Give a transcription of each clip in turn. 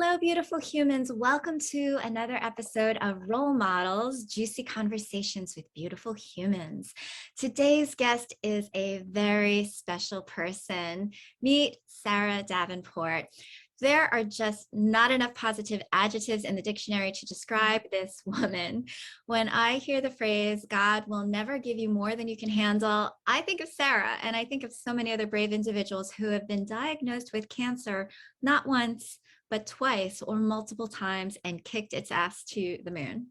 Hello, beautiful humans. Welcome to another episode of Role Models, Juicy Conversations with Beautiful Humans. Today's guest is a very special person. Meet Sara Davenport. There are just not enough positive adjectives in the dictionary to describe this woman. When I hear the phrase, God will never give you more than you can handle, I think of Sara, and I think of so many other brave individuals who have been diagnosed with cancer, not once, but twice or multiple times, and kicked its ass to the moon.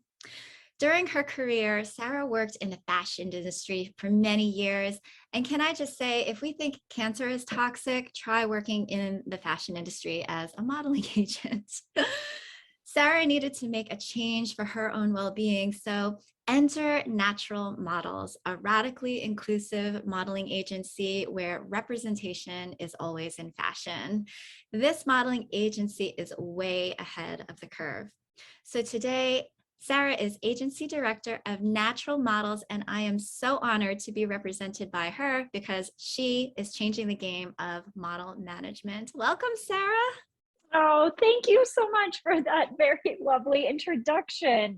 During her career, Sara worked in the fashion industry for many years. And can I just say, if we think cancer is toxic, try working in the fashion industry as a modeling agent. Sara needed to make a change for her own well-being, so enter Natural Models, a radically inclusive modeling agency where representation is always in fashion. This modeling agency is way ahead of the curve. So today, Sara is agency director of Natural Models, and I am so honored to be represented by her because she is changing the game of model management. Welcome, Sara. Oh, thank you so much for that very lovely introduction.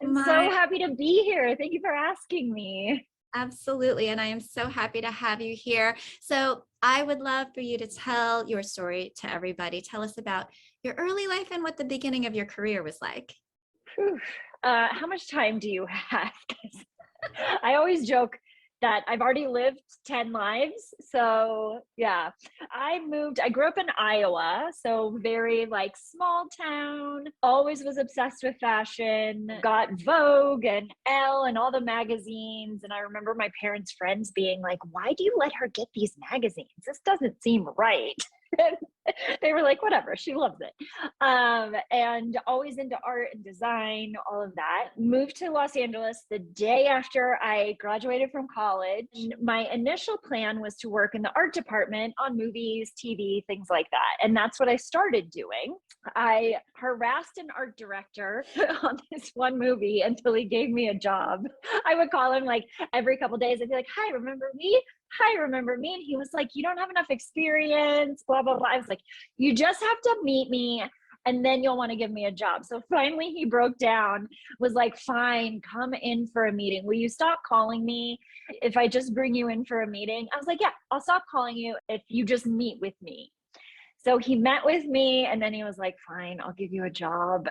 I'm so happy to be here. Thank you for asking me. Absolutely. And I am so happy to have you here. So I would love for you to tell your story to everybody. Tell us about your early life and what the beginning of your career was like. How much time do you have? I always joke that I've already lived 10 lives. So yeah, I grew up in Iowa, so very like small town, always was obsessed with fashion, got Vogue and Elle and all the magazines. And I remember my parents' friends being like, why do you let her get these magazines? This doesn't seem right. They were like, whatever, she loves it. And always into art and design, all of that. Moved to Los Angeles the day after I graduated from college. My initial plan was to work in the art department on movies, TV, things like that. And that's what I started doing. I harassed an art director on this one movie until he gave me a job. I would call him like every couple of days. I'd be like, hi, remember me? Hi, remember me? And he was like, you don't have enough experience, blah, blah, blah. I was like, you just have to meet me and then you'll want to give me a job. So finally he broke down, was like, fine, come in for a meeting. Will you stop calling me if I just bring you in for a meeting? I was like, yeah, I'll stop calling you if you just meet with me. So he met with me and then he was like, fine, I'll give you a job.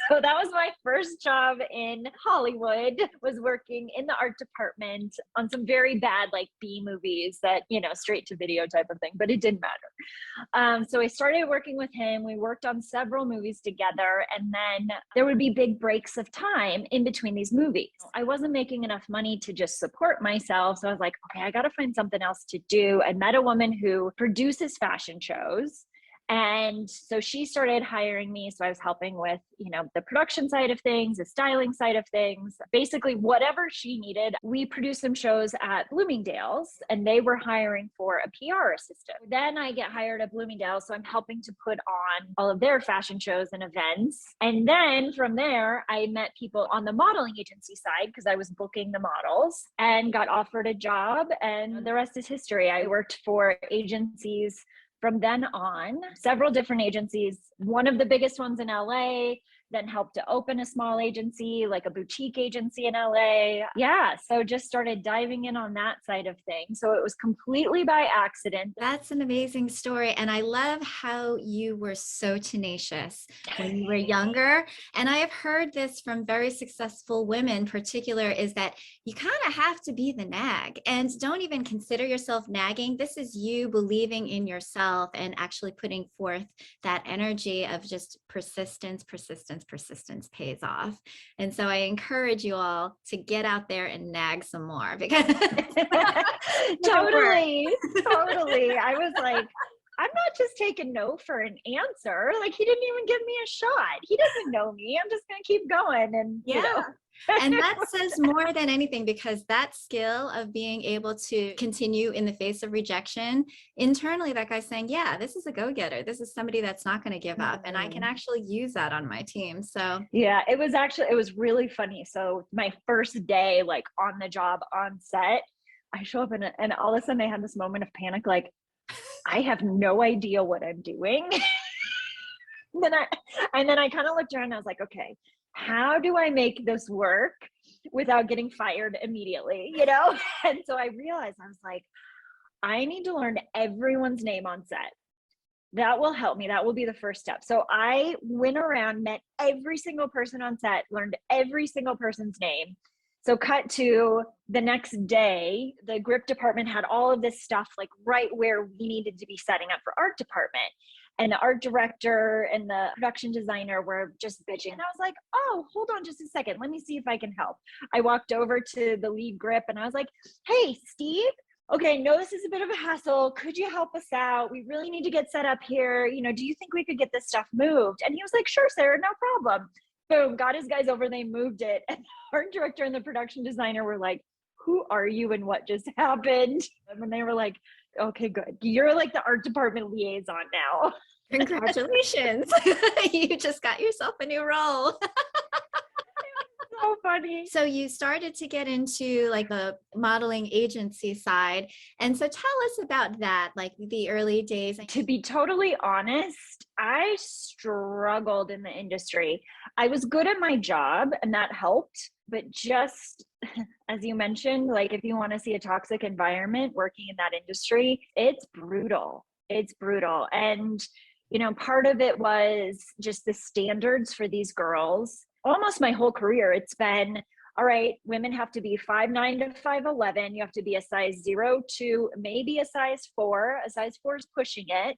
So that was my first job in Hollywood, was working in the art department on some very bad like B movies that, you know, straight to video type of thing, but it didn't matter. So I started working with him. We worked on several movies together, and then there would be big breaks of time in between these movies. I wasn't making enough money to just support myself. So I was like, okay, I got to find something else to do. I met a woman who produces fashion shows. And so she started hiring me. So I was helping with, you know, the production side of things, the styling side of things, basically whatever she needed. We produced some shows at Bloomingdale's and they were hiring for a PR assistant. Then I get hired at Bloomingdale's. So I'm helping to put on all of their fashion shows and events. And then from there, I met people on the modeling agency side because I was booking the models and got offered a job. And the rest is history. I worked for agencies from then on, several different agencies, one of the biggest ones in LA, then helped to open a small agency, like a boutique agency in LA. Yeah, so just started diving in on that side of things. So it was completely by accident. That's an amazing story. And I love how you were so tenacious when you were younger. And I have heard this from very successful women in particular, is that you kind of have to be the nag, and don't even consider yourself nagging. This is you believing in yourself and actually putting forth that energy of just persistence pays off. And so I encourage you all to get out there and nag some more, because totally. I was like, I'm not just taking no for an answer. Like, he didn't even give me a shot. He doesn't know me. I'm just going to keep going. And, yeah. You know. And that says more than anything, because that skill of being able to continue in the face of rejection internally, that guy's saying, yeah, this is a go-getter. This is somebody that's not going to give up. And I can actually use that on my team. So yeah, it was really funny. So my first day, like on the job on set, I show up and all of a sudden I had this moment of panic, like, I have no idea what I'm doing. And then I kind of looked around and I was like, okay, how do I make this work without getting fired immediately, you know? And so I realized, I was like, I need to learn everyone's name on set. That will help me. That will be the first step. So I went around, met every single person on set, learned every single person's name. So cut to the next day, the grip department had all of this stuff like right where we needed to be setting up for art department. And the art director and the production designer were just bitching. And I was like, oh, hold on just a second. Let me see if I can help. I walked over to the lead grip and I was like, hey, Steve, okay, I know this is a bit of a hassle. Could you help us out? We really need to get set up here. You know, do you think we could get this stuff moved? And he was like, sure, Sarah, no problem. Boom, got his guys over, they moved it. And the art director and the production designer were like, who are you and what just happened? And they were like, okay, good. You're like the art department liaison now. Congratulations. You just got yourself a new role. So funny. So you started to get into like the modeling agency side. And so tell us about that, like the early days. To be totally honest, I struggled in the industry. I was good at my job and that helped, but just as you mentioned, like if you want to see a toxic environment working in that industry, it's brutal. It's brutal. And, you know, part of it was just the standards for these girls. Almost my whole career, it's been, all right, women have to be 5'9" to 5'11". You have to be a size 0 to maybe a size 4. A size 4 is pushing it.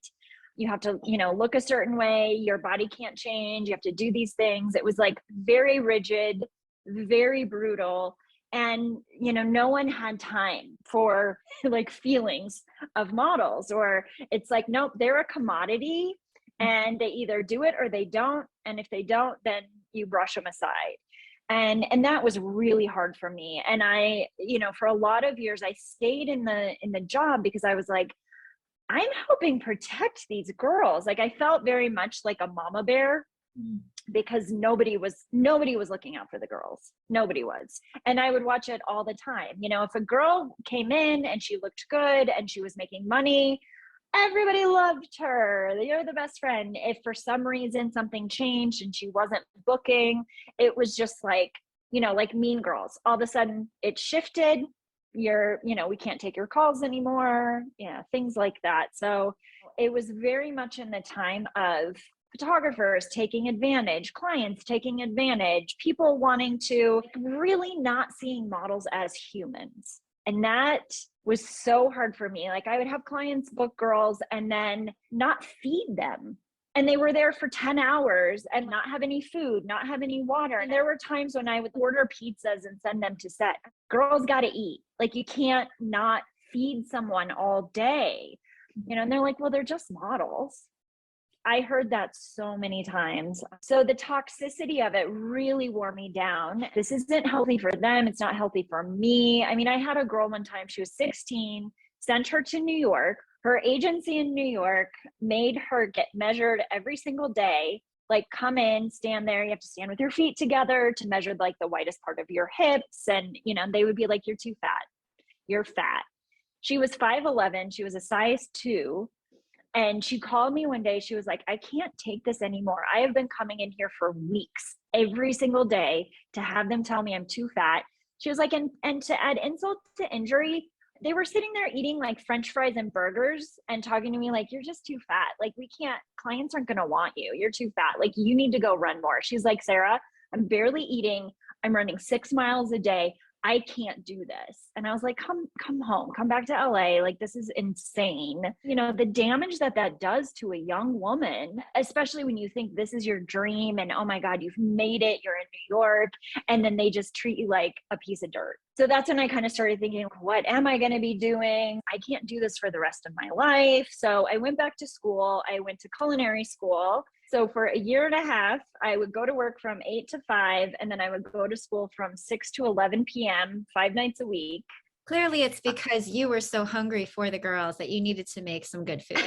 You have to, you know, look a certain way. Your body can't change. You have to do these things. It was like very rigid, very brutal. And, you know, no one had time for like feelings of models, or it's like, nope, they're a commodity and they either do it or they don't. And if they don't, then you brush them aside. And that was really hard for me. And I, you know, for a lot of years, I stayed in the job because I was like, I'm helping protect these girls. Like I felt very much like a mama bear because nobody was looking out for the girls. Nobody was. And I would watch it all the time. You know, if a girl came in and she looked good and she was making money, everybody loved her. You're the best friend. If for some reason something changed and she wasn't booking, it was just like, you know, like Mean Girls. All of a sudden it shifted. You know, we can't take your calls anymore. Yeah, things like that. So it was very much in the time of photographers taking advantage, clients taking advantage, people wanting to really not seeing models as humans. And that was so hard for me. Like I would have clients book girls and then not feed them. And they were there for 10 hours and not have any food, not have any water. And there were times when I would order pizzas and send them to set. Girls got to eat. Like you can't not feed someone all day, you know, and they're like, well, they're just models. I heard that so many times. So the toxicity of it really wore me down. This isn't healthy for them. It's not healthy for me. I mean, I had a girl one time, she was 16, sent her to New York. Her agency in New York made her get measured every single day. Like come in, stand there. You have to stand with your feet together to measure like the widest part of your hips. And, you know, they would be like, you're too fat. You're fat. She was 5'11". She was a size 2. And she called me one day. She was like, I can't take this anymore. I have been coming in here for weeks, every single day, to have them tell me I'm too fat. She was like, and to add insult to injury, they were sitting there eating like French fries and burgers and talking to me like, you're just too fat. Like we can't, clients aren't going to want you. You're too fat. Like you need to go run more. She's like, Sarah, I'm barely eating. I'm running 6 miles a day. I can't do this. And I was like, come home, come back to LA. Like, this is insane. You know, the damage that does to a young woman, especially when you think this is your dream and, oh my God, you've made it, you're in New York, and then they just treat you like a piece of dirt. So that's when I kind of started thinking, what am I going to be doing? I can't do this for the rest of my life. So I went back to school. I went to culinary school. So for a year and a half, I would go to work from 8 to 5, and then I would go to school from 6 to 11 p.m., 5 nights a week. Clearly, it's because you were so hungry for the girls that you needed to make some good food.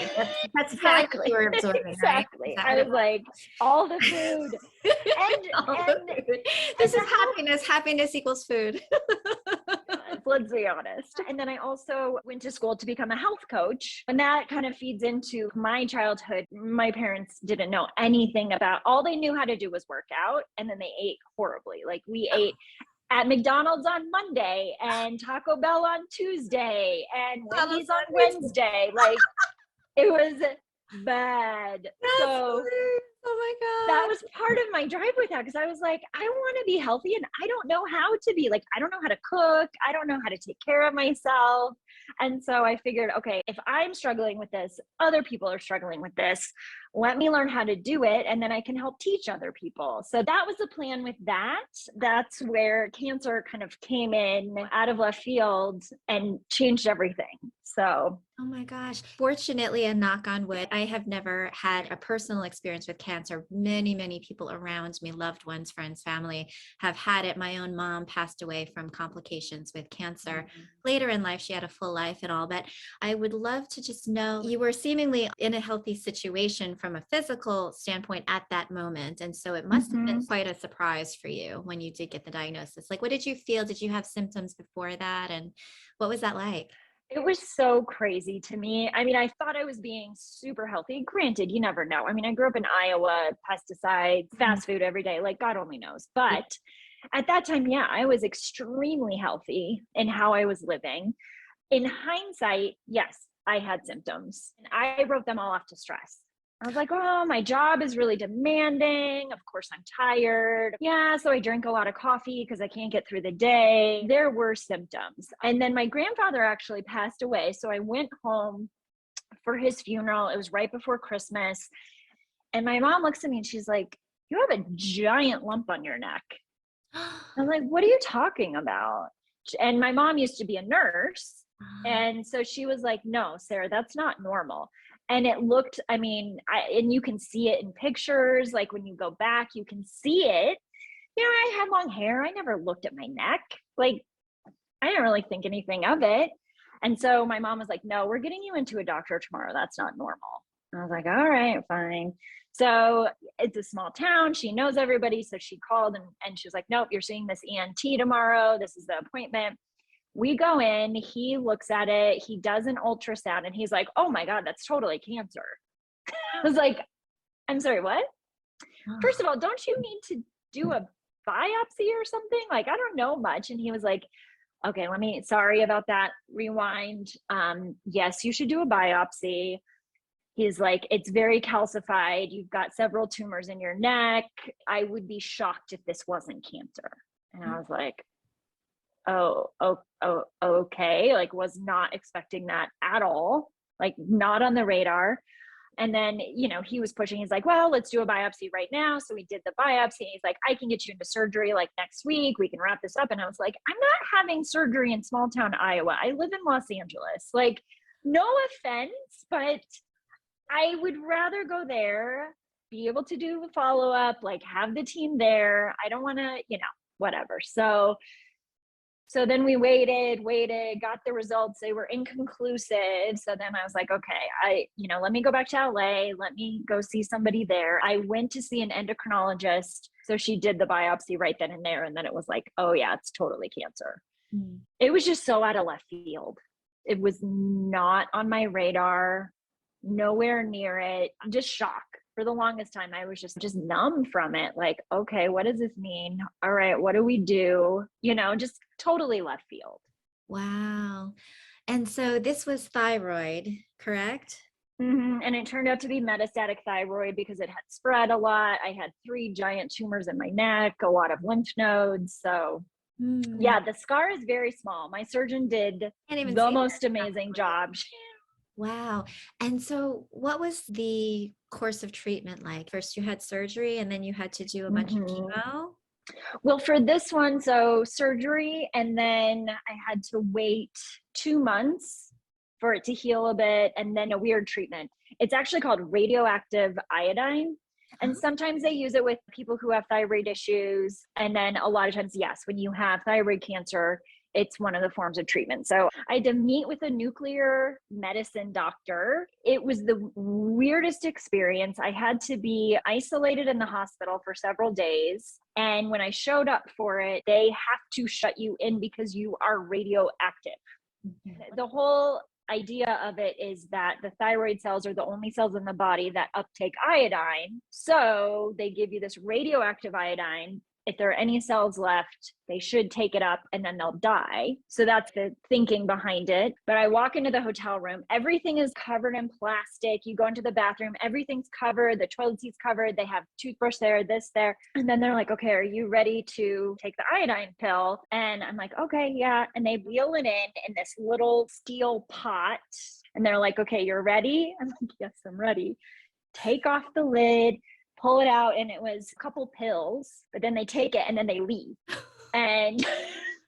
That's exactly what you were absorbing, exactly. Right? I was like, all the food. All the food. This is happiness. Happiness equals food. let's be honest. And then I also went to school to become a health coach. And that kind of feeds into my childhood. My parents didn't know anything about, all they knew how to do was work out. And then they ate horribly. Like we ate at McDonald's on Monday and Taco Bell on Tuesday and Wendy's on Wednesday. Like it was bad. That's So hilarious. Oh my that God. was part of my drive with that, because I was like, I want to be healthy and I don't know how to be. Like, I don't know how to cook. I don't know how to take care of myself. And so I figured, okay, if I'm struggling with this, other people are struggling with this. Let me learn how to do it, and then I can help teach other people. So that was the plan with that. That's where cancer kind of came in out of left field and changed everything. So Oh my gosh. Fortunately, and knock on wood, I have never had a personal experience with cancer. Many, many people around me, loved ones, friends, family, have had it. My own mom passed away from complications with cancer. Later in life, she had a full life and all, but I would love to just know, you were seemingly in a healthy situation from a physical standpoint at that moment. And so it must have been quite a surprise for you when you did get the diagnosis. Like, what did you feel? Did you have symptoms before that? And what was that like? it was so crazy to me. I mean, I thought I was being super healthy. Granted, you never know. I mean, I grew up in Iowa, pesticides, fast food every day, like God only knows. But at that time, yeah, I was extremely healthy in how I was living. In hindsight, yes, I had symptoms and I wrote them all off to stress. I was like, oh, my job is really demanding. Of course, I'm tired. Yeah, so I drink a lot of coffee because I can't get through the day. There were symptoms. And then my grandfather actually passed away. So I went home for his funeral. It was right before Christmas. And my mom looks at me and she's like, you have a giant lump on your neck. I'm like, what are you talking about? And my mom used to be a nurse. And so she was like, no, Sarah, that's not normal. And it looked, I mean, and you can see it in pictures. Like when you go back, you can see it. You know, I had long hair. I never looked at my neck. Like, I didn't really think anything of it. And so my mom was like, no, we're getting you into a doctor tomorrow. That's not normal. And I was like, all right, fine. So it's a small town. She knows everybody. So she called and she was like, nope, you're seeing this ENT tomorrow. This is the appointment. We go in, he looks at it, he does an ultrasound, and he's like, oh my God, that's totally cancer. I was like, I'm sorry, what? First of all, don't you need to do a biopsy or something? Like, I don't know much. And he was like, okay, sorry about that, rewind. Yes, you should do a biopsy. He's like, it's very calcified. You've got several tumors in your neck. I would be shocked if this wasn't cancer. And I was like, oh, okay. Like, was not expecting that at all. Like, not on the radar. And then, you know, he was pushing, he's like, well, let's do a biopsy right now. So we did the biopsy. He's like, I can get you into surgery like next week. We can wrap this up. And I was like, I'm not having surgery in small town Iowa. I live in Los Angeles. Like, no offense, but I would rather go there, be able to do the follow-up, like have the team there. I don't want to, you know, whatever. So then we waited, got the results. They were inconclusive. So then I was like, okay, let me go back to LA. Let me go see somebody there. I went to see an endocrinologist. So she did the biopsy right then and there. And then it was like, oh yeah, it's totally cancer. It was just so out of left field. It was not on my radar, nowhere near it. Just shock. For the longest time, I was just numb from it. Like, okay, what does this mean? All right, what do we do? You know, just totally left field. Wow. And so this was thyroid, correct? And it turned out to be metastatic thyroid because it had spread a lot. I had 3 giant tumors in my neck, a lot of lymph nodes. So yeah, the scar is very small. My surgeon did the most amazing job. Wow. And so what was the course of treatment like? First you had surgery and then you had to do a bunch of chemo? Well, for this one, so surgery, and then I had to wait 2 months for it to heal a bit, and then a weird treatment. It's actually called radioactive iodine. And sometimes they use it with people who have thyroid issues. And then a lot of times, yes, when you have thyroid cancer, it's one of the forms of treatment. So I had to meet with a nuclear medicine doctor. It was the weirdest experience. I had to be isolated in the hospital for several days. And when I showed up for it, they have to shut you in because you are radioactive. The whole idea of it is that the thyroid cells are the only cells in the body that uptake iodine. So they give you this radioactive iodine. If there are any cells left, they should take it up and then they'll die. So that's the thinking behind it. But I walk into the hotel room, everything is covered in plastic. You go into the bathroom, everything's covered, the toilet seat's covered, they have toothbrush there, this there. And then they're like, okay, are you ready to take the iodine pill? And I'm like, okay, yeah. And they wheel it in this little steel pot. And they're like, okay, you're ready? I'm like, yes, I'm ready. Take off the lid, pull it out, and it was a couple pills, but then they take it and then they leave. And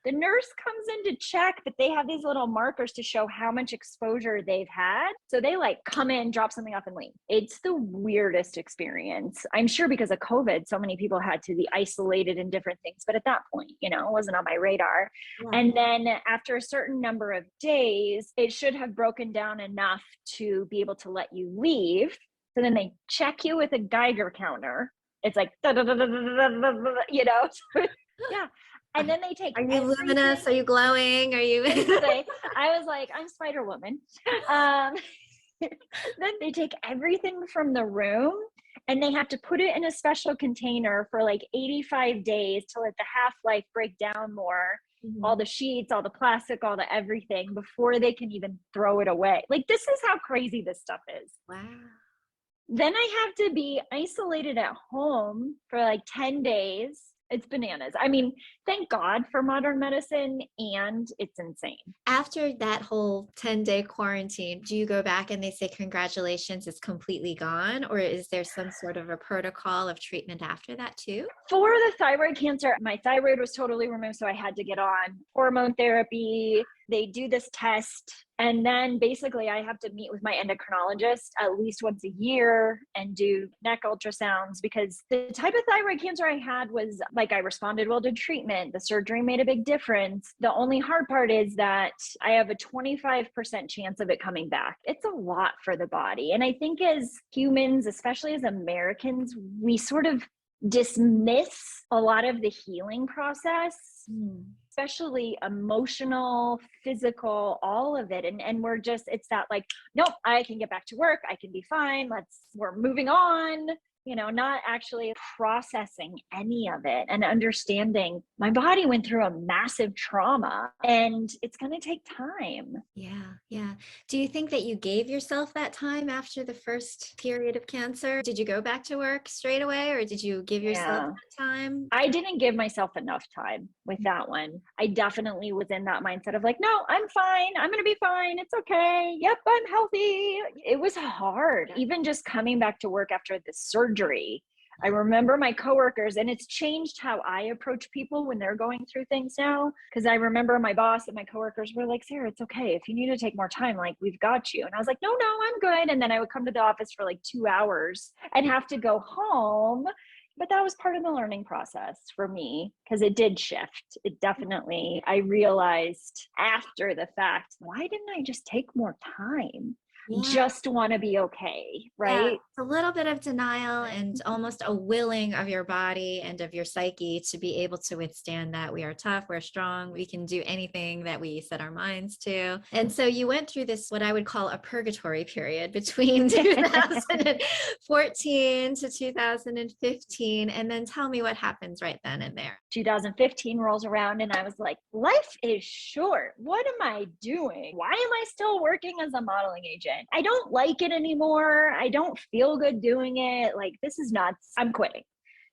the nurse comes in to check, but they have these little markers to show how much exposure they've had. So they like come in, drop something off and leave. It's the weirdest experience. I'm sure because of COVID, so many people had to be isolated in different things. But at that point, it wasn't on my radar. Yeah. And then after a certain number of days, it should have broken down enough to be able to let you leave. So then they check you with a Geiger counter. It's like, yeah. And then they take. Are you luminous? Are you glowing? Are you? I was like, I'm Spider Woman. Then they take everything from the room and they have to put it in a special container for like 85 days to let the half-life break down more. Mm-hmm. All the sheets, all the plastic, all the everything before they can even throw it away. Like, this is how crazy this stuff is. Wow. Then I have to be isolated at home for like 10 days. It's bananas. I mean, thank God for modern medicine, and it's insane. After that whole 10-day quarantine, do you go back and they say, congratulations, it's completely gone? Or is there some sort of a protocol of treatment after that too? For the thyroid cancer, my thyroid was totally removed. So I had to get on hormone therapy. They do this test. And then basically I have to meet with my endocrinologist at least once a year and do neck ultrasounds, because the type of thyroid cancer I had was like, I responded well to treatment. The surgery made a big difference. The only hard part is that I have a 25% chance of it coming back. It's a lot for the body. And I think as humans, especially as Americans, we sort of dismiss a lot of the healing process. Especially emotional, physical, all of it. And we're just, it's that like, nope, I can get back to work. I can be fine. We're moving on, not actually processing any of it and understanding my body went through a massive trauma and it's going to take time. Yeah. Yeah. Do you think that you gave yourself that time after the first period of cancer? Did you go back to work straight away, or did you give yourself that time? I didn't give myself enough time with that one. I definitely was in that mindset of like, no, I'm fine. I'm going to be fine. It's okay. Yep, I'm healthy. It was hard. Even just coming back to work after the surgery. I remember my coworkers, and it's changed how I approach people when they're going through things now. Because I remember my boss and my coworkers were like, Sarah, it's okay. If you need to take more time, like, we've got you. And I was like, no, I'm good. And then I would come to the office for like 2 hours and have to go home. But that was part of the learning process for me, because it did shift. It definitely, I realized after the fact, why didn't I just take more time? Just want to be okay, right? Yeah, it's a little bit of denial and almost a willing of your body and of your psyche to be able to withstand that. We are tough, we're strong, we can do anything that we set our minds to. And so you went through this, what I would call a purgatory period between 2014 to 2015. And then tell me what happens right then and there. 2015 rolls around and I was like, life is short. What am I doing? Why am I still working as a modeling agent? I don't like it anymore. I don't feel good doing it. Like, this is nuts. I'm quitting.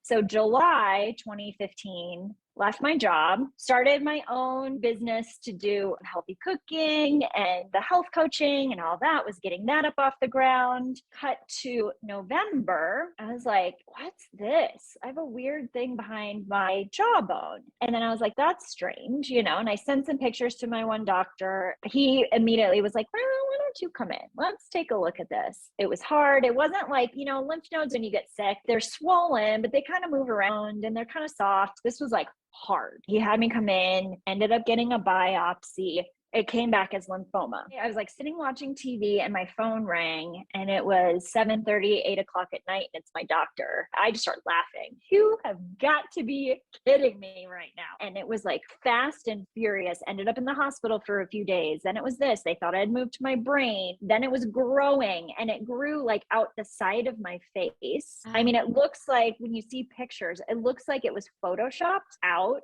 So July 2015, left my job, started my own business to do healthy cooking and the health coaching and all that, was getting that up off the ground. Cut to November, I was like, what's this? I have a weird thing behind my jawbone. And then I was like, that's strange, and I sent some pictures to my one doctor. He immediately was like, well, why don't you come in? Let's take a look at this. It was hard. It wasn't like, lymph nodes when you get sick, they're swollen, but they kind of move around and they're kind of soft. This was like hard. He had me come in, ended up getting a biopsy. It came back as lymphoma. I was like sitting watching TV and my phone rang and it was 7:30, 8 o'clock at night. And it's my doctor. I just started laughing. You have got to be kidding me right now. And it was like fast and furious. Ended up in the hospital for a few days. Then it was this. They thought I had moved to my brain. Then it was growing and it grew like out the side of my face. I mean, it looks like when you see pictures, it looks like it was photoshopped out.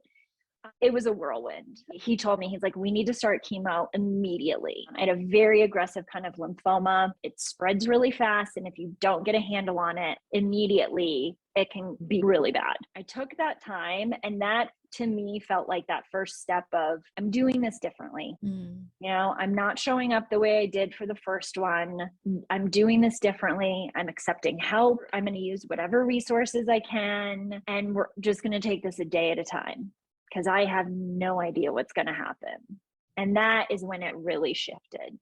It was a whirlwind. He told me, he's like, we need to start chemo immediately. I had a very aggressive kind of lymphoma. It spreads really fast. And if you don't get a handle on it immediately, it can be really bad. I took that time, and that to me felt like that first step of, I'm doing this differently. You know, I'm not showing up the way I did for the first one. I'm doing this differently. I'm accepting help. I'm going to use whatever resources I can. And we're just going to take this a day at a time, because I have no idea what's going to happen. And that is when it really shifted.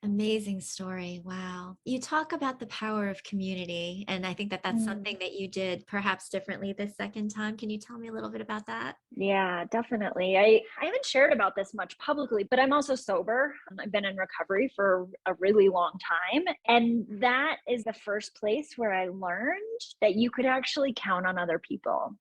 Amazing story. Wow. You talk about the power of community. And I think that that's something that you did perhaps differently this second time. Can you tell me a little bit about that? Yeah, definitely. I haven't shared about this much publicly, but I'm also sober. I've been in recovery for a really long time. And that is the first place where I learned that you could actually count on other people.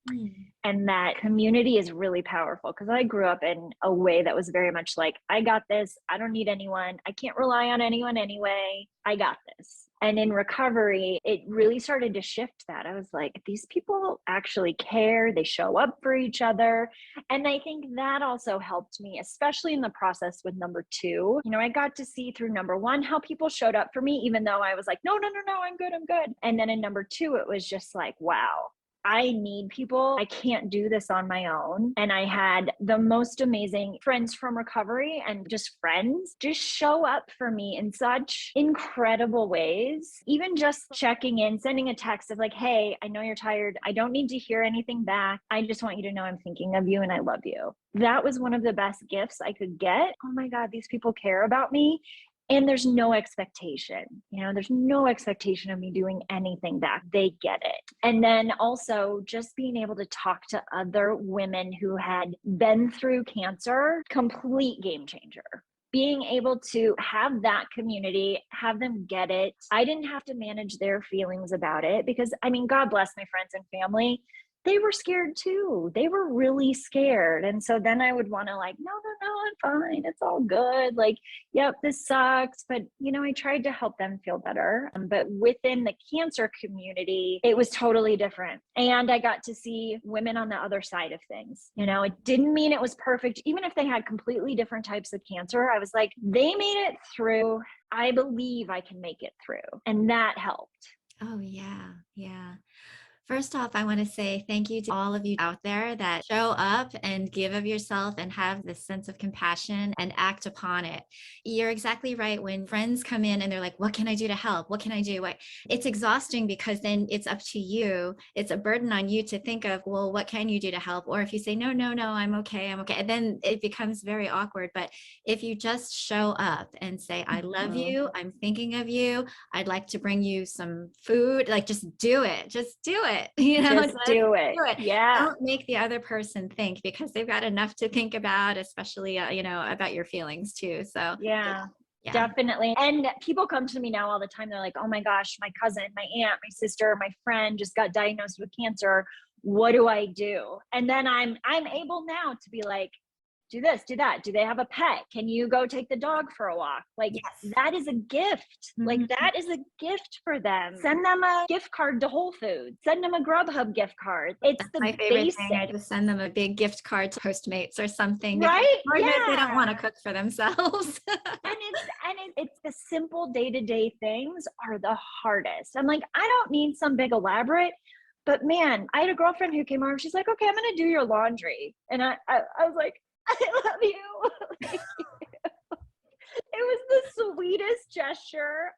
And that community is really powerful, because I grew up in a way that was very much like, I got this. I don't need anyone. I can't rely on anyone anyway. I got this. And in recovery, it really started to shift that. I was like, these people actually care. They show up for each other. And I think that also helped me, especially in the process with number 2. You know, I got to see through number 1 how people showed up for me, even though I was like, no, I'm good. And then in number 2, it was just like, wow, I need people. I can't do this on my own. And I had the most amazing friends from recovery, and just friends just show up for me in such incredible ways. Even just checking in, sending a text of like, hey, I know you're tired. I don't need to hear anything back. I just want you to know I'm thinking of you and I love you. That was one of the best gifts I could get. Oh my God, these people care about me. And there's no expectation, you know, there's no expectation of me doing anything back. They get it. And then also just being able to talk to other women who had been through cancer, complete game changer. Being able to have that community, have them get it. I didn't have to manage their feelings about it, because I mean, God bless my friends and family. They were scared too. They were really scared. And so then I would want to like, no, I'm fine. It's all good. Like, yep, this sucks. But, you know, I tried to help them feel better. But within the cancer community, it was totally different. And I got to see women on the other side of things. You know, it didn't mean it was perfect. Even if they had completely different types of cancer, I was like, they made it through. I believe I can make it through. And that helped. Oh, yeah. Yeah. First off, I want to say thank you to all of you out there that show up and give of yourself and have this sense of compassion and act upon it. You're exactly right. When friends come in and they're like, what can I do to help? What can I do? It's exhausting, because then it's up to you. It's a burden on you to think of, well, what can you do to help? Or if you say, no, I'm okay. And then it becomes very awkward. But if you just show up and say, I love you, I'm thinking of you, I'd like to bring you some food, like just do it. Just do it. You know, just do it. Yeah. Don't make the other person think, because they've got enough to think about, especially, you know, about your feelings too. So yeah. Yeah. Definitely. And people come to me now all the time. They're like, oh my gosh, my cousin, my aunt, my sister, my friend just got diagnosed with cancer. What do I do? And then I'm able now to be like, do this, do that. Do they have a pet? Can you go take the dog for a walk? Like, yes. that is a gift. Like, that is a gift for them. Send them a gift card to Whole Foods. Send them a Grubhub gift card. It's That's my favorite basic thing. I just send them a big gift card to Postmates or something. Right? Lord knows they Yeah. don't want to cook for themselves. It's the simple day-to-day things are the hardest. I'm like, I don't need some big elaborate, but man, I had a girlfriend who came over. She's like, okay, I'm going to do your laundry. And I was like, I love you. Thank you. It was the sweetest gesture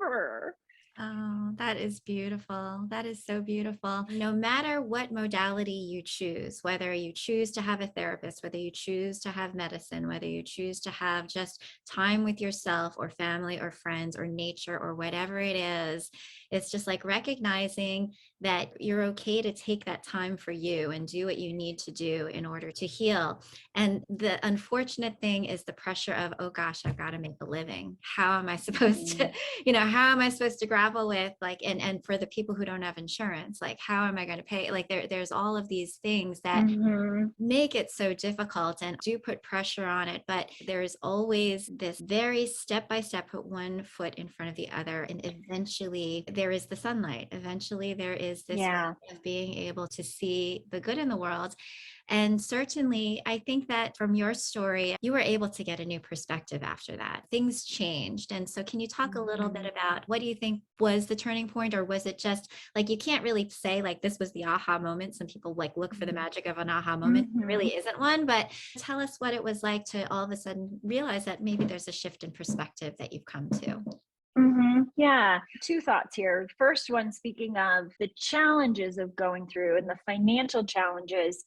ever. Oh, that is beautiful. That is so beautiful. No matter what modality you choose, whether you choose to have a therapist, whether you choose to have medicine, whether you choose to have just time with yourself or family or friends or nature or whatever it is, it's just like recognizing that you're okay to take that time for you and do what you need to do in order to heal. And the unfortunate thing is the pressure of, oh gosh, I've got to make a living. How am I supposed to, how am I supposed to grapple with like, and for the people who don't have insurance, like, how am I going to pay? Like there's all of these things that make it so difficult and do put pressure on it. But there's always this very step by step, put one foot in front of the other. And eventually there is the sunlight. Eventually there is this way of being able to see the good in the world. And certainly, I think that from your story, you were able to get a new perspective after that. Things changed. And so, can you talk a little bit about what do you think was the turning point? Or was it just like, you can't really say like this was the aha moment? Some people like look for the magic of an aha moment. There really isn't one. But tell us what it was like to all of a sudden realize that maybe there's a shift in perspective that you've come to. Yeah, two thoughts here. First one, speaking of the challenges of going through and the financial challenges,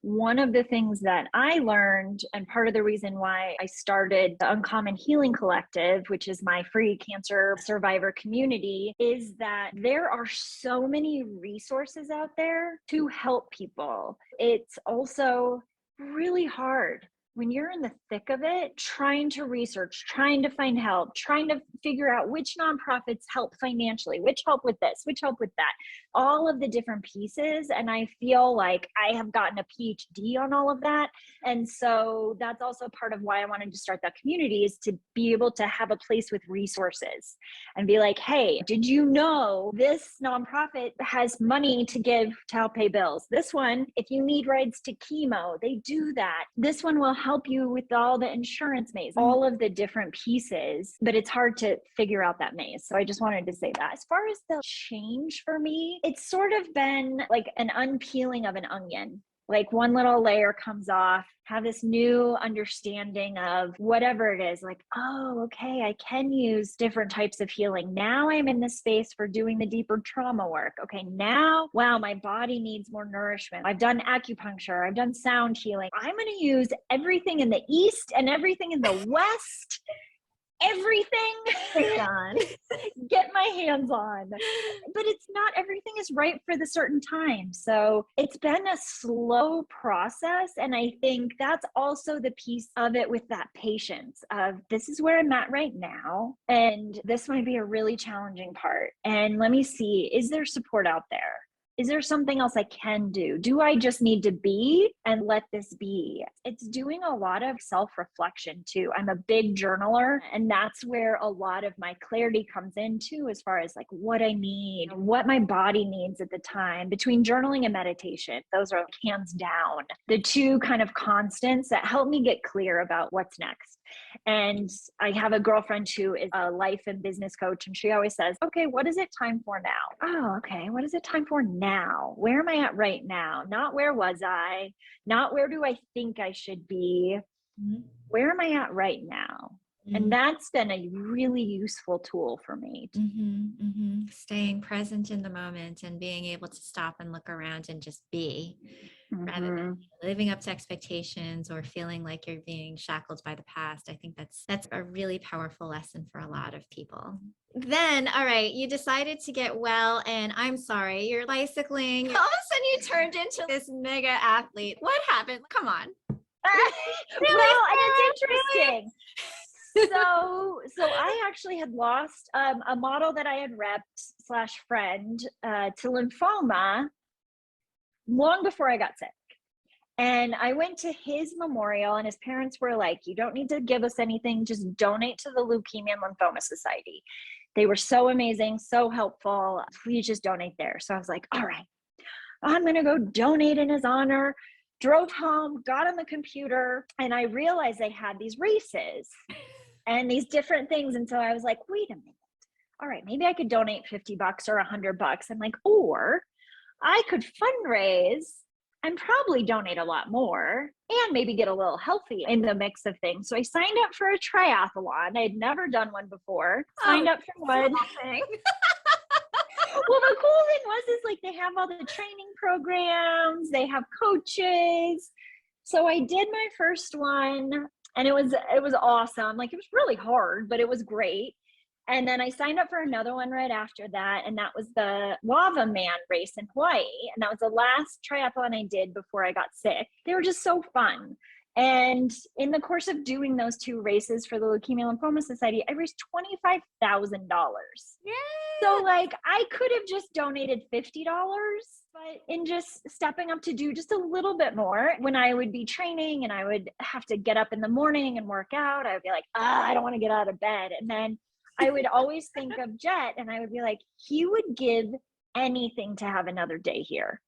one of the things that I learned, and part of the reason why I started the Uncommon Healing Collective, which is my free cancer survivor community, is that there are so many resources out there to help people. It's also really hard when you're in the thick of it, trying to research, trying to find help, trying to figure out which nonprofits help financially, which help with this, which help with that, all of the different pieces. And I feel like I have gotten a PhD on all of that. And so that's also part of why I wanted to start that community, is to be able to have a place with resources and be like, hey, did you know this nonprofit has money to give to help pay bills? This one, if you need rides to chemo, they do that. This one will help you with all the insurance maze, all of the different pieces, but it's hard to figure out that maze. So I just wanted to say that. As far as the change for me, it's sort of been like an unpeeling of an onion. Like one little layer comes off, have this new understanding of whatever it is, like, oh, okay, I can use different types of healing. Now I'm in the space for doing the deeper trauma work. Okay, now, wow, my body needs more nourishment. I've done acupuncture, I've done sound healing. I'm going to use everything in the East and everything in the West. Everything get my hands on, but it's not everything is right for the certain time. So it's been a slow process, and I think that's also the piece of it with that patience of, this is where I'm at right now, and this might be a really challenging part, and let me see, is there support out there? Is there something else I can do? Do I just need to be and let this be? It's doing a lot of self-reflection too. I'm a big journaler, and that's where a lot of my clarity comes in too, as far as like what I need, what my body needs at the time. Between journaling and meditation, those are hands down the two kind of constants that help me get clear about what's next. And I have a girlfriend who is a life and business coach, and she always says, okay, what is it time for now? Oh, okay, what is it time for now? Where am I at right now? Not where was I? Not where do I think I should be? Where am I at right now? And that's been a really useful tool for me. Staying present in the moment and being able to stop and look around and just be, rather than living up to expectations or feeling like you're being shackled by the past. I think that's a really powerful lesson for a lot of people. Then, all right, you decided to get well, and I'm sorry, you're bicycling. All of a sudden you turned into this mega athlete. What happened? Come on. Really? Well, and it's interesting. So I actually had lost a model that I had repped / friend to lymphoma long before I got sick. And I went to his memorial, and his parents were like, you don't need to give us anything, just donate to the Leukemia and Lymphoma Society. They were so amazing, so helpful. Please just donate there. So I was like, all right, I'm going to go donate in his honor. Drove home, got on the computer, and I realized they had these races and these different things. And so I was like, wait a minute. All right, maybe I could donate $50 or $100. I'm like, or I could fundraise and probably donate a lot more and maybe get a little healthy in the mix of things. So I signed up for a triathlon. I had never done one before. Signed up for one. Well, the cool thing was is like they have all the training programs, they have coaches. So I did my first one and it was awesome. Like it was really hard, but it was great. And then I signed up for another one right after that, and that was the Lava Man race in Hawaii. And that was the last triathlon I did before I got sick. They were just so fun. And in the course of doing those two races for the Leukemia Lymphoma Society, I raised $25,000. Yeah. So like I could have just donated $50, but in just stepping up to do just a little bit more, when I would be training and I would have to get up in the morning and work out, I would be like, I don't want to get out of bed. And then I would always think of Jet and I would be like, he would give anything to have another day here.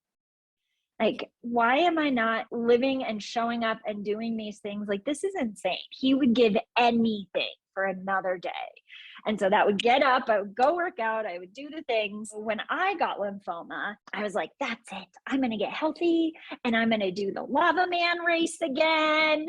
Like, why am I not living and showing up and doing these things? Like, this is insane. He would give anything for another day. And so that would get up, I would go work out, I would do the things. When I got lymphoma, I was like, that's it. I'm going to get healthy and I'm going to do the Lava Man race again.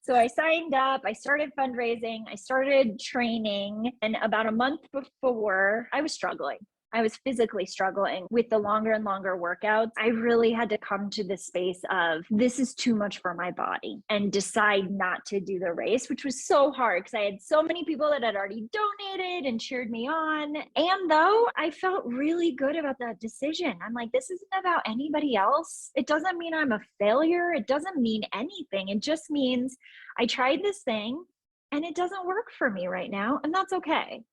So I signed up, I started fundraising, I started training, and about a month before, I was struggling. I was physically struggling with the longer and longer workouts. I really had to come to this space of this is too much for my body and decide not to do the race, which was so hard because I had so many people that had already donated and cheered me on. And though I felt really good about that decision, I'm like, this isn't about anybody else. It doesn't mean I'm a failure. It doesn't mean anything. It just means I tried this thing and it doesn't work for me right now. And that's okay.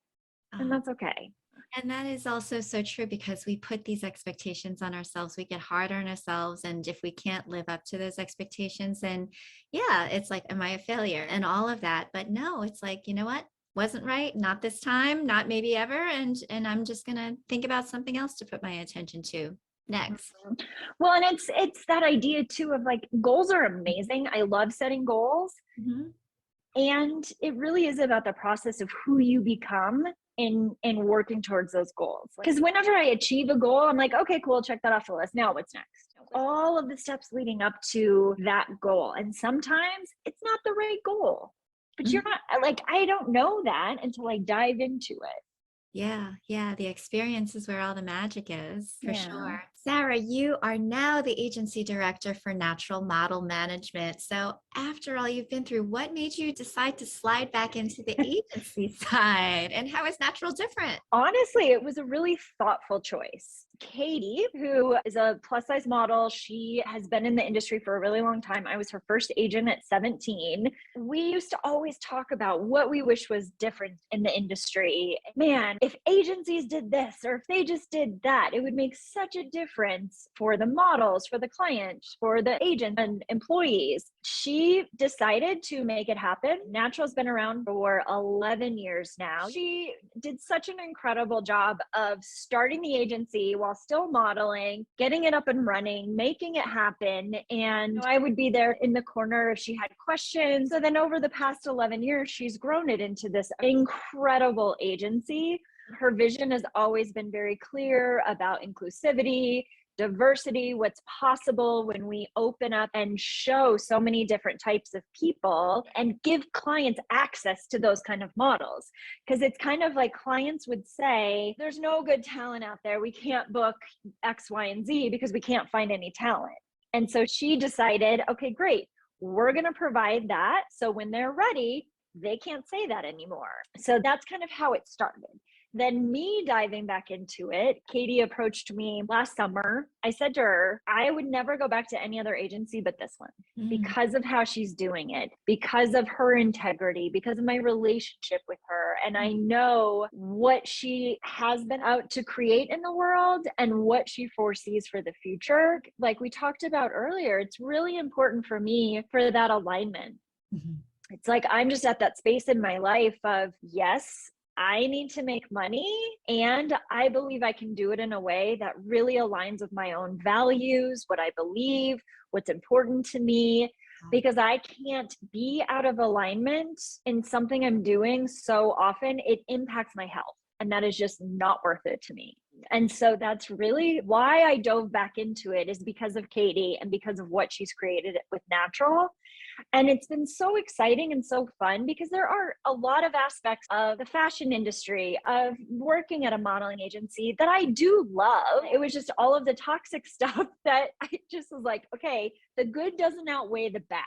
And that's okay. And that is also so true because we put these expectations on ourselves. We get hard on ourselves. And if we can't live up to those expectations, then yeah, it's like, am I a failure and all of that? But no, it's like, you know what? Wasn't right. Not this time, not maybe ever. And I'm just going to think about something else to put my attention to next. Well, and it's that idea too of like goals are amazing. I love setting goals. Mm-hmm. And it really is about the process of who you become in working towards those goals. Because whenever I achieve a goal, I'm like, okay, cool, check that off the list. Now what's next? All of the steps leading up to that goal. And sometimes it's not the right goal, but you're not like, I don't know that until I dive into it. Yeah, yeah. The experience is where all the magic is, for Yeah. sure. Sarah, you are now the agency director for natural model management. So after all you've been through, what made you decide to slide back into the agency side? And how is natural different? Honestly, it was a really thoughtful choice. Katie, who is a plus size model, she has been in the industry for a really long time. I was her first agent at 17. We used to always talk about what we wish was different in the industry. Man, if agencies did this or if they just did that, it would make such a difference for the models, for the clients, for the agents and employees. She decided to make it happen. Natural's been around for 11 years now. She did such an incredible job of starting the agency while still modeling, getting it up and running, making it happen. And I would be there in the corner if she had questions. So then over the past 11 years, she's grown it into this incredible agency. Her vision has always been very clear about inclusivity, diversity, what's possible when we open up and show so many different types of people and give clients access to those kind of models. Because it's kind of like clients would say, there's no good talent out there. We can't book X, Y, and Z because we can't find any talent. And so she decided, okay, great. We're going to provide that. So when they're ready, they can't say that anymore. So that's kind of how it started. Then me diving back into it, Katie approached me last summer. I said to her, I would never go back to any other agency but this one because of how she's doing it, because of her integrity, because of my relationship with her. And I know what she has been out to create in the world and what she foresees for the future. Like we talked about earlier, it's really important for me for that alignment. It's like I'm just at that space in my life of, yes, I need to make money and I believe I can do it in a way that really aligns with my own values, what I believe, what's important to me, because I can't be out of alignment in something I'm doing so often, it impacts my health. And that is just not worth it to me. And so that's really why I dove back into it, is because of Katie and because of what she's created with Natural. And it's been so exciting and so fun because there are a lot of aspects of the fashion industry, of working at a modeling agency that I do love. It was just all of the toxic stuff that I just was like, okay, the good doesn't outweigh the bad.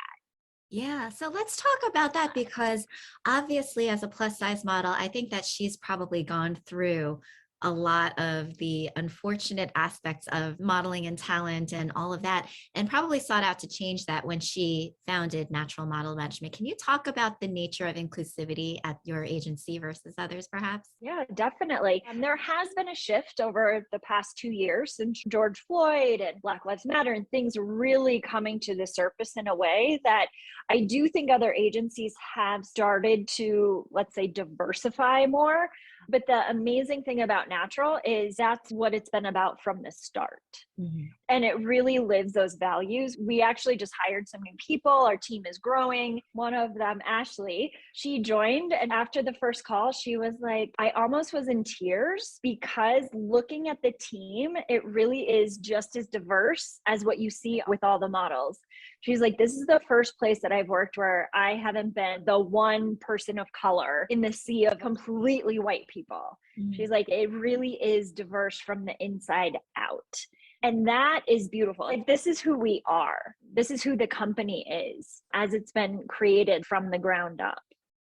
Yeah, so let's talk about that because obviously, as a plus size model, I think that she's probably gone through a lot of the unfortunate aspects of modeling and talent and all of that, and probably sought out to change that when she founded Natural Model Management. Can you talk about the nature of inclusivity at your agency versus others, perhaps? Yeah, definitely. There has been a shift over the past 2 years since George Floyd and Black Lives Matter, and things really coming to the surface in a way that I do think other agencies have started to, let's say, diversify more. But the amazing thing about Natural is that's what it's been about from the start. Mhm. And it really lives those values. We actually just hired some new people. Our team is growing. One of them, Ashley, she joined. And after the first call, she was like, I almost was in tears because looking at the team, it really is just as diverse as what you see with all the models. She's like, this is the first place that I've worked where I haven't been the one person of color in the sea of completely white people. Mhm. She's like, it really is diverse from the inside out. And that is beautiful. Like, this is who we are. This is who the company is as it's been created from the ground up.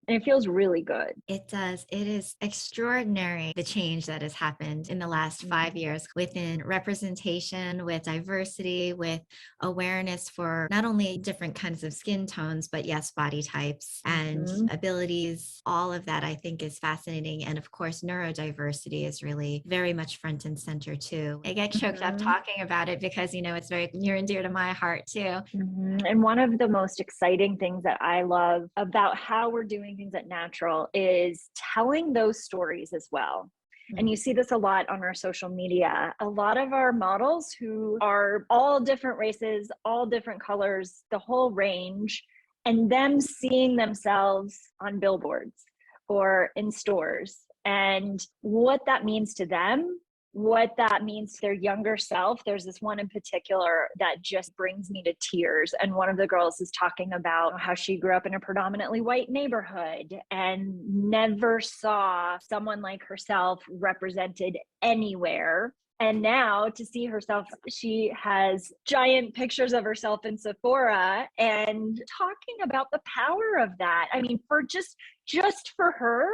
And it feels really good. It does. It is extraordinary the change that has happened in the last 5 years within representation, with diversity, with awareness for not only different kinds of skin tones, but yes, body types and Mhm. abilities. All of that I think is fascinating. And of course, neurodiversity is really very much front and center too. I get choked up Mhm. talking about it because, it's very near and dear to my heart too. And one of the most exciting things that I love about how we're doing things at Natural is telling those stories as well. And you see this a lot on our social media. A lot of our models who are all different races, all different colors, the whole range, and them seeing themselves on billboards or in stores and what that means to them, what that means to their younger self. There's this one in particular that just brings me to tears. And one of the girls is talking about how she grew up in a predominantly white neighborhood and never saw someone like herself represented anywhere. And now to see herself, she has giant pictures of herself in Sephora and talking about the power of that. I mean, for just for her,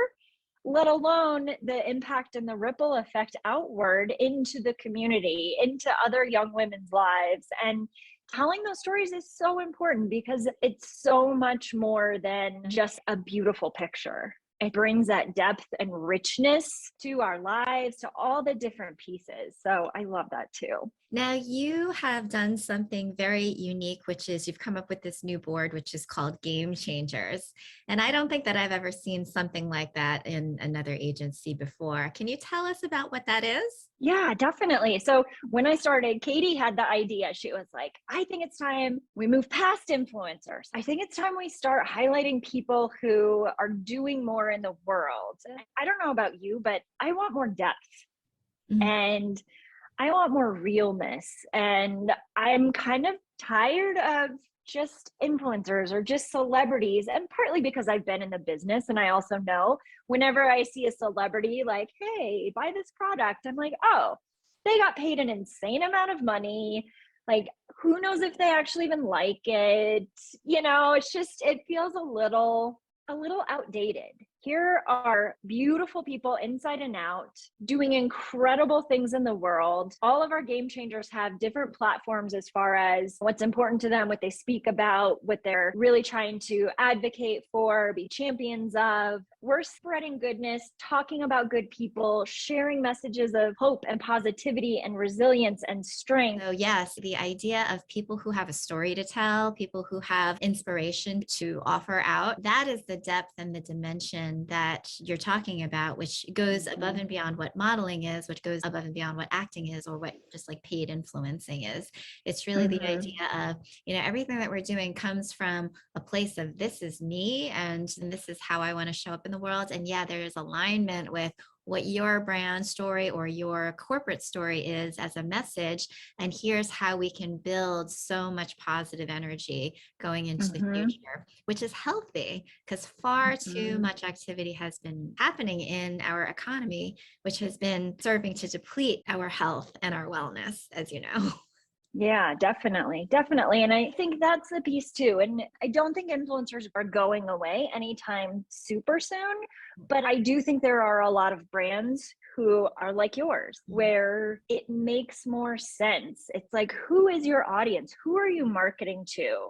let alone the impact and the ripple effect outward into the community, into other young women's lives. And telling those stories is so important because it's so much more than just a beautiful picture. It brings that depth and richness to our lives, to all the different pieces. So I love that too. Now, you have done something very unique, which is you've come up with this new board, which is called Game Changers. And I don't think that I've ever seen something like that in another agency before. Can you tell us about what that is? Yeah, definitely. So when I started, Katie had the idea. She was like, I think it's time we move past influencers. I think it's time we start highlighting people who are doing more in the world. I don't know about you, but I want more depth Mhm. and I want more realness. And I'm kind of tired of just influencers or just celebrities. And partly because I've been in the business and I also know whenever I see a celebrity like, hey, buy this product, I'm like, oh, they got paid an insane amount of money. Like, who knows if they actually even like it? It's just, it feels a little outdated. Here are beautiful people inside and out doing incredible things in the world. All of our game changers have different platforms as far as what's important to them, what they speak about, what they're really trying to advocate for, be champions of. We're spreading goodness, talking about good people, sharing messages of hope and positivity and resilience and strength. So, yes, the idea of people who have a story to tell, people who have inspiration to offer out, that is the depth and the dimension that you're talking about, which goes above and beyond what modeling is, which goes above and beyond what acting is, or what just like paid influencing is. It's really the Mm-hmm. idea of, everything that we're doing comes from a place of this is me and this is how I want to show up in the world. And yeah, there is alignment with what your brand story or your corporate story is as a message. And here's how we can build so much positive energy going into the future, which is healthy because far too much activity has been happening in our economy, which has been serving to deplete our health and our wellness, as you know. Yeah, definitely. Definitely. And I think that's the piece too. And I don't think influencers are going away anytime super soon, but I do think there are a lot of brands who are like yours, where it makes more sense. It's like, who is your audience? Who are you marketing to?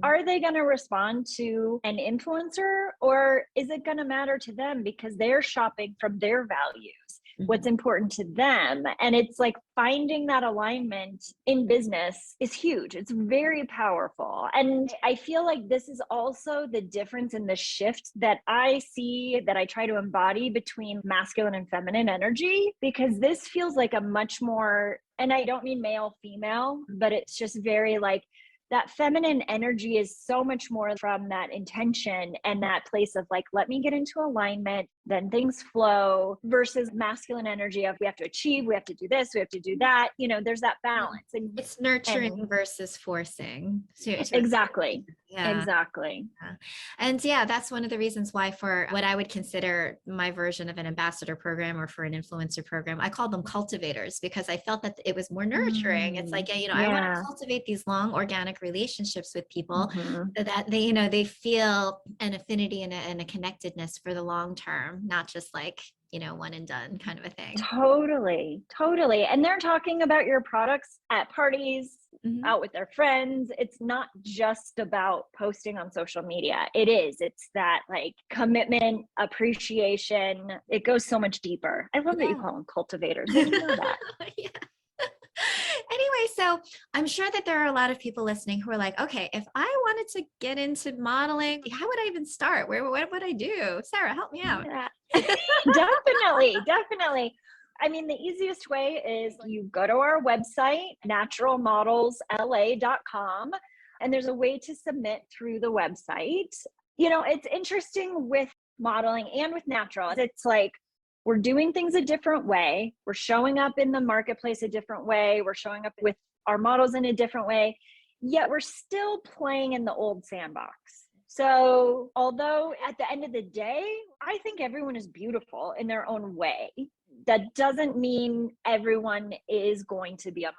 Are they going to respond to an influencer, or is it going to matter to them because they're shopping from their values? What's important to them. And it's like finding that alignment in business is huge. It's very powerful. And I feel like this is also the difference in the shift that I see, that I try to embody between masculine and feminine energy, because this feels like a much more, and I don't mean male, female, but it's just very like, that feminine energy is so much more from that intention and that place of like, let me get into alignment, then things flow, versus masculine energy of we have to achieve, we have to do this, we have to do that. You know, there's that balance. And it's nurturing versus forcing. Exactly. Yeah. Exactly. Yeah. And yeah, that's one of the reasons why for what I would consider my version of an ambassador program or for an influencer program, I call them cultivators because I felt that it was more nurturing. It's like, I want to cultivate these long organic relationships with people so that they, they feel an affinity and a connectedness for the long term, not just like, one and done kind of a thing. Totally. And they're talking about your products at parties, out with their friends. It's not just about posting on social media. It's that like commitment, appreciation. It goes so much deeper. I love that you call them cultivators. I didn't know that. Yeah. Anyway, so I'm sure that there are a lot of people listening who are like, okay, if I wanted to get into modeling, how would I even start? What would I do? Sara, help me out. Yeah. Definitely. I mean, the easiest way is you go to our website, naturalmodelsla.com, and there's a way to submit through the website. It's interesting with modeling and with natural. It's like, we're doing things a different way. We're showing up in the marketplace a different way. We're showing up with our models in a different way, yet we're still playing in the old sandbox. So although at the end of the day, I think everyone is beautiful in their own way, that doesn't mean everyone is going to be a model.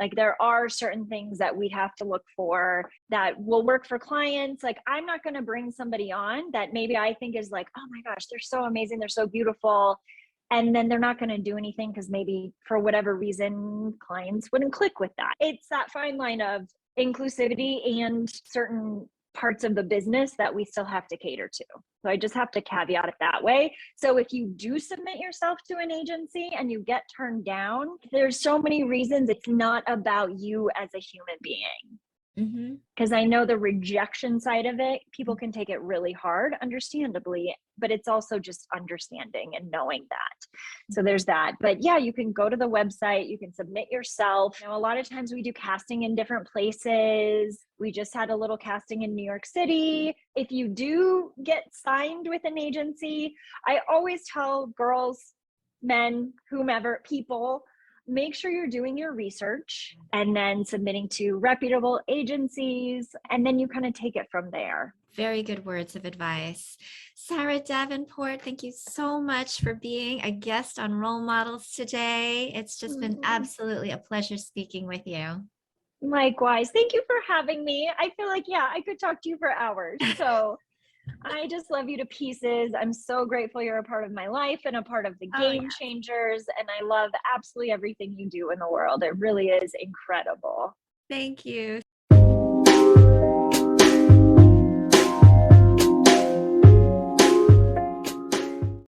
Like there are certain things that we have to look for that will work for clients. Like I'm not going to bring somebody on that maybe I think is like, oh my gosh, they're so amazing, they're so beautiful. And then they're not going to do anything because maybe for whatever reason, clients wouldn't click with that. It's that fine line of inclusivity and certain parts of the business that we still have to cater to. So I just have to caveat it that way. So if you do submit yourself to an agency and you get turned down, there's so many reasons. It's not about you as a human being. Because I know the rejection side of it, people can take it really hard, understandably, but it's also just understanding and knowing that. So there's that. But yeah, you can go to the website, you can submit yourself. A lot of times we do casting in different places. We just had a little casting in New York City. If you do get signed with an agency, I always tell girls, men, whomever, people, make sure you're doing your research and then submitting to reputable agencies. And then you kind of take it from there. Very good words of advice. Sara Davenport, thank you so much for being a guest on Role Models today. It's just been absolutely a pleasure speaking with you. Likewise. Thank you for having me. I feel like, I could talk to you for hours. So I just love you to pieces. I'm so grateful you're a part of my life and a part of the Game Changers. And I love absolutely everything you do in the world. It really is incredible. Thank you.